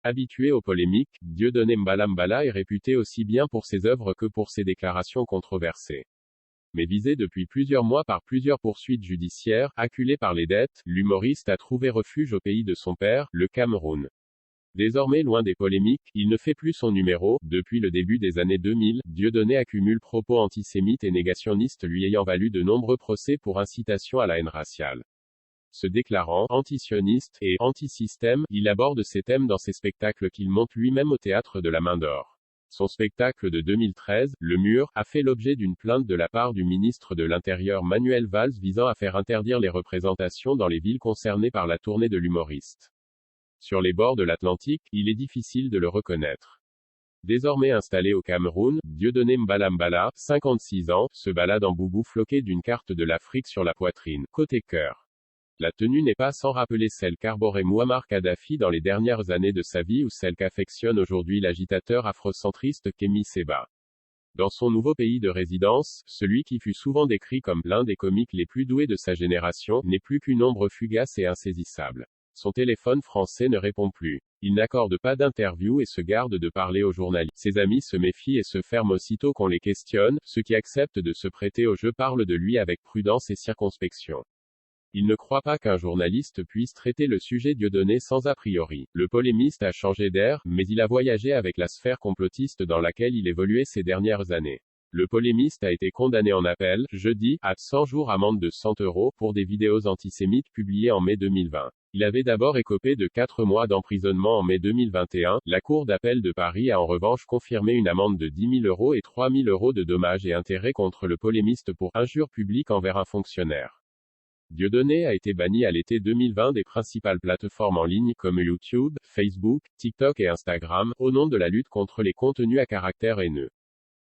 Habitué aux polémiques, Dieudonné Mbala Mbala est réputé aussi bien pour ses œuvres que pour ses déclarations controversées. Mais visé depuis plusieurs mois par plusieurs poursuites judiciaires, acculé par les dettes, l'humoriste a trouvé refuge au pays de son père, le Cameroun. Désormais loin des polémiques, il ne fait plus son numéro. Depuis le début des années 2000, Dieudonné accumule propos antisémites et négationnistes lui ayant valu de nombreux procès pour incitation à la haine raciale. Se déclarant antisioniste et anti-système, il aborde ces thèmes dans ses spectacles qu'il monte lui-même au théâtre de la Main d'Or. Son spectacle de 2013, Le Mur, a fait l'objet d'une plainte de la part du ministre de l'Intérieur Manuel Valls visant à faire interdire les représentations dans les villes concernées par la tournée de l'humoriste. Sur les bords de l'Atlantique, il est difficile de le reconnaître. Désormais installé au Cameroun, Dieudonné Mbala Mbala, 56 ans, se balade en boubou floqué d'une carte de l'Afrique sur la poitrine, côté cœur. La tenue n'est pas sans rappeler celle qu'arborait Mouammar Kadhafi dans les dernières années de sa vie ou celle qu'affectionne aujourd'hui l'agitateur afrocentriste Kémy Séba. Dans son nouveau pays de résidence, celui qui fut souvent décrit comme l'un des comiques les plus doués de sa génération, n'est plus qu'une ombre fugace et insaisissable. Son téléphone français ne répond plus. Il n'accorde pas d'interview et se garde de parler aux journalistes. Ses amis se méfient et se ferment aussitôt qu'on les questionne. Ceux qui acceptent de se prêter au jeu parlent de lui avec prudence et circonspection. Il ne croit pas qu'un journaliste puisse traiter le sujet Dieudonné sans a priori. Le polémiste a changé d'air, mais il a voyagé avec la sphère complotiste dans laquelle il évoluait ces dernières années. Le polémiste a été condamné en appel, jeudi, à 100 jours amende de 100 € pour des vidéos antisémites publiées en mai 2020. Il avait d'abord écopé de 4 mois d'emprisonnement en mai 2021. La Cour d'appel de Paris a en revanche confirmé une amende de 10 000 € et 3 000 € de dommages et intérêts contre le polémiste pour injure publique envers un fonctionnaire. Dieudonné a été banni à l'été 2020 des principales plateformes en ligne comme YouTube, Facebook, TikTok et Instagram, au nom de la lutte contre les contenus à caractère haineux.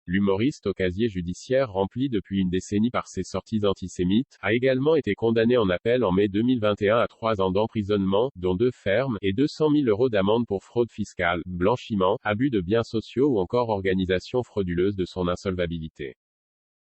L'humoriste au casier judiciaire rempli depuis une décennie par ses sorties antisémites, a également été condamné en appel en mai 2021 à 3 ans d'emprisonnement, dont 2 fermes, et 200 000 € d'amende pour fraude fiscale, blanchiment, abus de biens sociaux ou encore organisation frauduleuse de son insolvabilité.